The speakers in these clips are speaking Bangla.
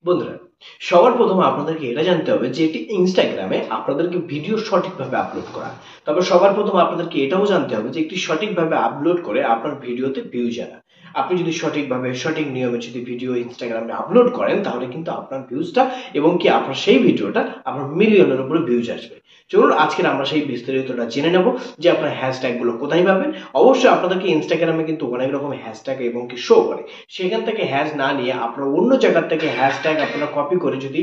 বন্ধুরা, সবার প্রথমে আপনাদেরকে এটা জানতে হবে যে একটি ইনস্টাগ্রামে আপনাদেরকে ভিডিও সঠিকভাবে আপলোড করা। তবে সবার প্রথমে আপনাদেরকে এটাও জানতে হবে যে একটি সঠিকভাবে আপলোড করে আপনার ভিডিওতে ভিউজ আনা। আপনি যদি সঠিকভাবে সঠিক নিয়মে যদি ভিডিও ইনস্টাগ্রামে আপলোড করেন তাহলে কিন্তু আপনার ভিউজটা এবং কি আপনার সেই ভিডিওটা আপনার মিলিয়নের উপরে ভিউজ আসবে। চলুন আজকের আমরা সেই বিস্তারিতটা জেনে নেব যে আপনার হ্যাশট্যাগ গুলো কোথায় পাবেন। অবশ্যই আপনাদেরকে ইনস্টাগ্রামে কিন্তু অনেক রকম হ্যাশট্যাগ এবং কি শো করে, সেখান থেকে হ্যাশ না নিয়ে আপনারা অন্য জায়গা থেকে হ্যাশট্যাগ আপনারা কপি করে যদি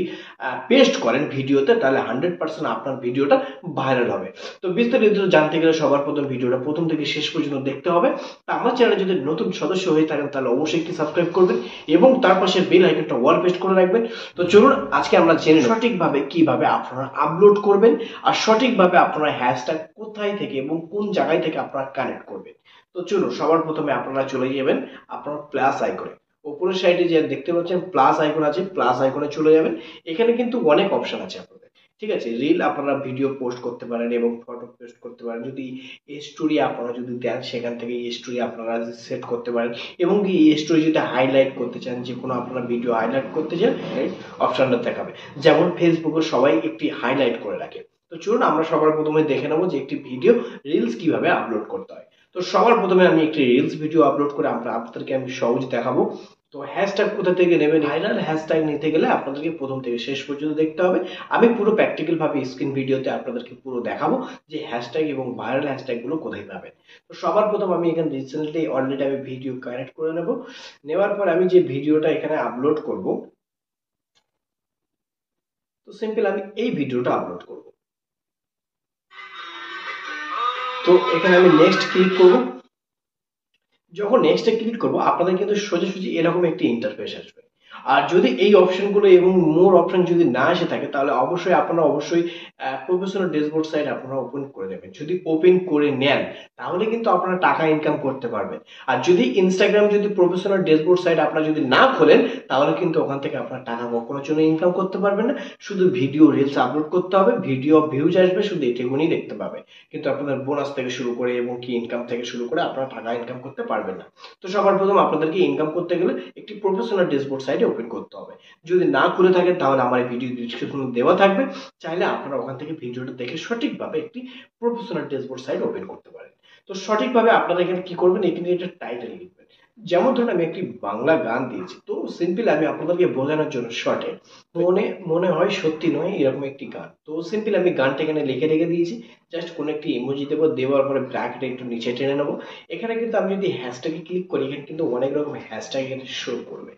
পেস্ট করেন ভিডিওতে, তাহলে 100% আপনার ভিডিওটা ভাইরাল হবে। তো বিস্তারিত জানতে গেলে সবার প্রথম ভিডিওটা প্রথম থেকে শেষ পর্যন্ত দেখতে হবে। তা আমার চ্যানেলে যদি নতুন সদস্য হয়ে থাকেন তাহলে অবশ্যই একটি সাবস্ক্রাইব করবেন এবং তার পাশে বেল আইকনটা অল পেস্ট করে রাখবেন। তো চলুন আজকে আমরা জেনে নেব সঠিকভাবে কিভাবে আপনারা আপলোড করবেন আর সঠিকভাবে আপনারা হ্যাশট্যাগ কোথায় থেকে এবং কোন জায়গায় থেকে আপনারা কানেক্ট করবেন। তো চলুন সবার প্রথমে আপনারা চলে যাবেন আপনার প্লাস আইকনে। উপরের সাইডে যে দেখতে পাচ্ছেন প্লাস আইকন আছে, প্লাস আইকনে চলে যাবেন। এখানে কিন্তু অনেক অপশন আছে আপনাদের, ঠিক আছে। রিল আপনারা ভিডিও পোস্ট করতে পারেন এবং ফটো পোস্ট করতে পারেন। যদি স্টোরি আপনারা যদি দেন সেখান থেকে স্টোরি আপনারা সেট করতে পারেন এবং কি স্টোরি যদি হাইলাইট করতে চান, যে কোনো আপনারা ভিডিও হাইলাইট করতে চান অপশনটা দেখাবে। যেমন ফেসবুকে সবাই একটি হাইলাইট করে রাখে। তো চলুন আমরা সবার প্রথমে দেখে নেবো যে একটি ভিডিও রিলস কিভাবে আপলোড করতে হয়। তো সবার প্রথমে আমি একটি রিলস ভিডিও আপলোড করে আপনাদেরকে আমি সহজ দেখাবো। তো হ্যাশট্যাগ কোথা থেকে নেবেন, ভাইরাল হ্যাশট্যাগ নিতে গেলে আপনাদেরকে প্রথম থেকে শেষ পর্যন্ত দেখতে হবে। আমি পুরো প্র্যাকটিক্যাল ভাবে স্ক্রিন ভিডিওতে আপনাদেরকে পুরো দেখাবো যে হ্যাশট্যাগ এবং ভাইরাল হ্যাশট্যাগ গুলো কোথায় পাবেন। তো সবার প্রথম আমি এখানে রিসেন্টলি অলরেডি আমি ভিডিও কানেক্ট করে নেব। নেওয়ার পর আমি যে ভিডিওটা এখানে আপলোড করব, তো সিম্পল আমি এই ভিডিওটা আপলোড করব। তো এখানে আমি নেক্সট ক্লিক করব। যখন নেক্সটে ক্লিক করব আপনাদের কিন্তু সোজাসুজি এরকম একটি ইন্টারফেস আসবে। আর যদি এই অপশনগুলো এবং মোর অপশন যদি না এসে থাকে তাহলে অবশ্যই প্রফেশনাল ড্যাশবোর্ড সাইট আপনারা ওপেন করে নেবেন। যদি ওপেন করে নেন তাহলে কিন্তু আপনারা টাকা ইনকাম করতে পারবেন। আর যদি ইনস্টাগ্রাম যদি প্রফেশনাল ড্যাশবোর্ড সাইট আপনারা যদি না খোলেন তাহলে কিন্তু ওখান থেকে আপনারা টাকা কখনোর জন্য ইনকাম করতে পারবেন না। শুধু ভিডিও রিলস আপলোড করতে হবে, ভিডিও ভিউজ আসবে, শুধু এটুকুনি দেখতে পাবে। কিন্তু আপনাদের বোনাস থেকে শুরু করে এবং কি ইনকাম থেকে শুরু করে আপনারা টাকা ইনকাম করতে পারবেন না। তো সবার প্রথম আপনাদেরকে ইনকাম করতে গেলে একটি প্রফেশনাল ড্যাশবোর্ড সাইটে ওপেন করতে হবে। যদি না করে থাকেন তাহলে আমার এই ভিডিও ডিসক্রিপশনে দেওয়া থাকবে, চাইলে আপনারা ওখান থেকে ভিডিওটা দেখে সঠিকভাবে একটি প্রফেশনাল ড্যাশবোর্ড সাইট ওপেন করতে পারেন। তো সঠিকভাবে আপনারা এখানে কি করবেন, এখানে একটা টাইটেল লিখবেন। যেমন ধরুন আমি একটি বাংলা গান দিয়েছি, তো সিম্পল আমি আপনাদেরকে বোঝানোর জন্য শর্টে মনে মনে হয় সত্যি নয় এরকম একটি গান, তো সিম্পল আমি গানটা এখানে লিখে রেখে দিয়েছি। জাস্ট কোনো একটি ইমোজি দেবো, দেওয়ার পরে ব্র্যাকেটে একটু নিচে টেনে নেবো। এখানে কিন্তু আমি যদি হ্যাশট্যাগে ক্লিক করি এখানে কিন্তু অনেক রকম হ্যাশট্যাগ এখানে শো করবে।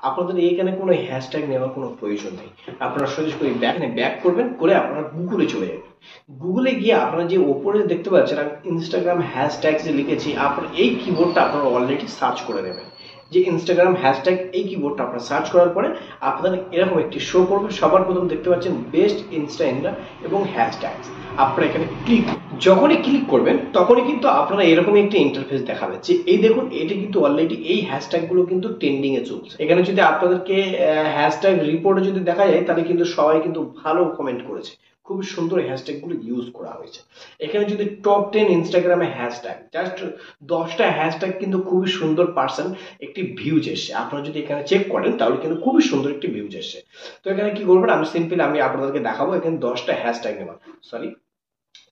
আপনাদের এখানে কোনো হ্যাশট্যাগ নেওয়ার কোনো প্রয়োজন নেই। আপনারা সোজা করে ব্যাক করবেন, করে আপনারা গুগলে চলে যাবেন। গুগলে গিয়ে আপনারা যে ওপরে দেখতে পাচ্ছেন আমি ইনস্টাগ্রাম হ্যাশট্যাগ যে লিখেছি, আপনার এই কিবোর্ডটা আপনারা অলরেডি সার্চ করে নেবেন। যে ইনস্টাগ্রাম হ্যাশট্যাগ এই কিবোর্ডটা আপনারা সার্চ করার পরে আপনাদের এরকম একটি শো করবে। সবার প্রথম দেখতে পাচ্ছেন বেস্ট ইনস্টা এবং হ্যাশট্যাগস। আপনারা এখানে ক্লিক, যখনই ক্লিক করবেন তখনই কিন্তু আপনারা এরকম একটি ইন্টারফেস দেখাবে যে এই দেখুন এটা কিন্তু অলরেডি এই হ্যাশট্যাগ গুলো কিন্তু ট্রেন্ডিং এ চলছে। এখানে যদি আপনাদেরকে হ্যাশট্যাগ রিপোর্টে যদি দেখা যায় তাহলে কিন্তু সবাই কিন্তু ভালো কমেন্ট করেছে, খুব সুন্দর হ্যাশট্যাগ গুলো ইউজ করা হয়েছে। এখানে যদি টপ 10 ইনস্টাগ্রামে হ্যাশট্যাগ, জাস্ট 10টা হ্যাশট্যাগ কিন্তু খুবই সুন্দর পার্সেন্ট একটি ভিউজ এসছে। আপনারা যদি এখানে চেক করেন তাহলে কিন্তু খুবই সুন্দর একটি ভিউজ এসছে। তো এখানে কি করবেন, আমি আপনাদেরকে দেখাবো। এখানে 10টা হ্যাশট্যাগ নেবেন, সরি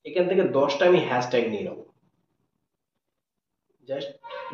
এখান থেকে 10টা আমি হ্যাশট্যাগ নিয়ে নেবো। জাস্ট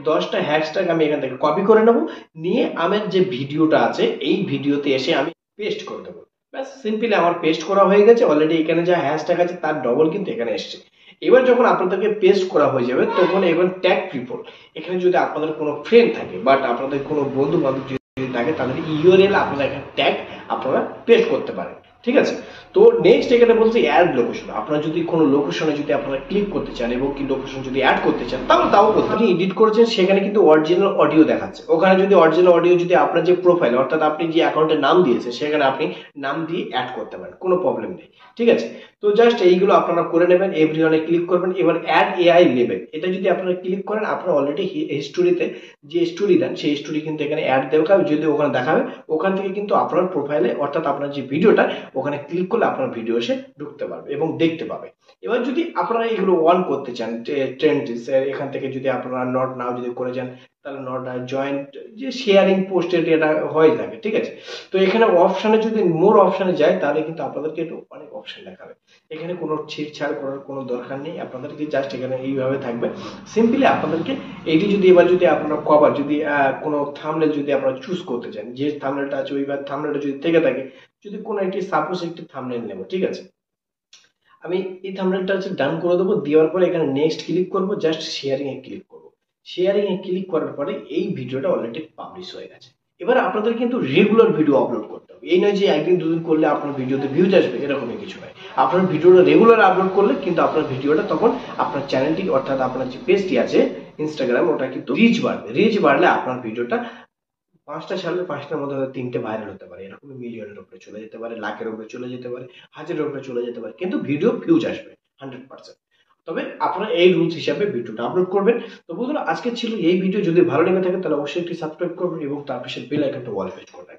10টা হ্যাশট্যাগ আমি এখান থেকে কপি করে নেব, নিয়ে আমার যে ভিডিওটা আছে এই ভিডিওতে এসে আমি পেস্ট করে দেবো। ব্যাস সিম্পলি আমার পেস্ট করা হয়ে গেছে। অলরেডি এখানে যা হ্যাশট্যাগ আছে তার ডবল কিন্তু এখানে এসছে। এবার যখন আপনাদেরকে পেস্ট করা হয়ে যাবে তখন এবার ট্যাগ পিপল, এখানে যদি আপনাদের কোনো ফ্রেন্ড থাকে বাট আপনাদের কোনো বন্ধু বান্ধব যদি থাকে তাদের ইউআরএল আপনারা এখানে ট্যাগ আপনারা পেস্ট করতে পারেন, ঠিক আছে। তো নেক্সট এখানে বলছে অ্যাড লোকেশন। আপনারা যদি কোনো লোকেশনে যদি আপনারা ক্লিক করতে চান এবং কি লোকেশন যদি অ্যাড করতে চান তাহলে তাও করতে। আপনি এডিট করেছেন সেখানে কিন্তু অরিজিনাল অডিও দেখাচ্ছে। ওখানে যদি অরিজিনাল অডিও যদি আপনার যে প্রোফাইল অর্থাৎ আপনি যে অ্যাকাউন্টের নাম দিয়েছে সেখানে আপনি নাম দিয়ে অ্যাড করতে পারেন, কোনো প্রবলেম নেই, ঠিক আছে। তো জাস্ট এইগুলো আপনারা করে নেবেন, এভরিওয়ানে ক্লিক করবেন। এবার অ্যাড এআই লেবেল, এটা যদি আপনারা ক্লিক করেন আপনারা অলরেডি হিস্টোরিতে যে স্টোরি দেন সেই স্টোরি কিন্তু এখানে অ্যাড দেখাবে, যদি ওখানে দেখাবে ওখান থেকে কিন্তু আপনার প্রোফাইলে অর্থাৎ আপনার যে ভিডিওটা ওখানে ক্লিক করলে আপনার ভিডিও এসে ঢুকতে পারবে এবং দেখতে পাবে। এবার যদি আপনারা এগুলো অন করতে চান ট্রেন্ড এখান থেকে যদি আপনারা নট নাও যদি করে যান তাহলে নট জয়েন্ট যে শেয়ারিং পোস্টেড এটা হয়ে থাকে, ঠিক আছে। তো এখানে অপশানে যদি মোর অপশানে যায় তাহলে কিন্তু আপনাদেরকে একটু অনেক অপশন দেখাবে। এখানে কোনো ছেড়ছাড় করার কোনো দরকার নেই, আপনাদেরকে জাস্ট এখানে এইভাবে থাকবে। সিম্পলি আপনাদেরকে এইটি যদি এবার যদি আপনারা কভার যদি কোনো থাম্বনেল যদি আপনারা চুজ করতে চান, যে থাম্বনেলটা আছে ওইবার থাম্বনেলটা যদি থেকে থাকে, যদি কোনো একটি সাপোজ একটি থাম্বনেল নেব, ঠিক আছে। আমি এই থাম্বনেলটা হচ্ছে ডান করে দেবো, দেওয়ার পরে এখানে নেক্সট ক্লিক করব, জাস্ট শেয়ারিং এ ক্লিক করব। শেয়ারিং এ ক্লিক করার পরে এই ভিডিওটা অলরেডি পাবলিশ হয়ে গেছে। এবার আপনাদের কিন্তু রেগুলার ভিডিও আপলোড করতে হবে, এই নয় যে একদিন দুদিন করলে আপনার ভিডিওতে ভিউজ আসবে, এরকমই কিছু নয়। আপনার ভিডিওটা রেগুলার আপলোড করলে কিন্তু আপনার ভিডিওটা তখন আপনার চ্যানেলটি অর্থাৎ আপনার যে পেজটি আছে ইনস্টাগ্রাম, ওটা কিন্তু রিচ বাড়বে। রিচ বাড়লে আপনার ভিডিওটা 5টা ছাড়লে 5টার মধ্যে হয়তো 3টে ভাইরাল হতে পারে, এরকম মিলিয়নের উপরে চলে যেতে পারে, লাখের উপরে চলে যেতে পারে, হাজারের উপরে চলে যেতে পারে, কিন্তু ভিডিও ভিউজ আসবে 100%। তবে আপনারা এই রুলস হিসাবে ভিডিওটা আপলোড করবেন। তো বন্ধুরা, আজকে ছিল এই ভিডিও। যদি ভালো লেগে থাকে তাহলে অবশ্যই একটি সাবস্ক্রাইব করবেন এবং তার পাশে বেল আইকনটা অল প্রেস করবেন।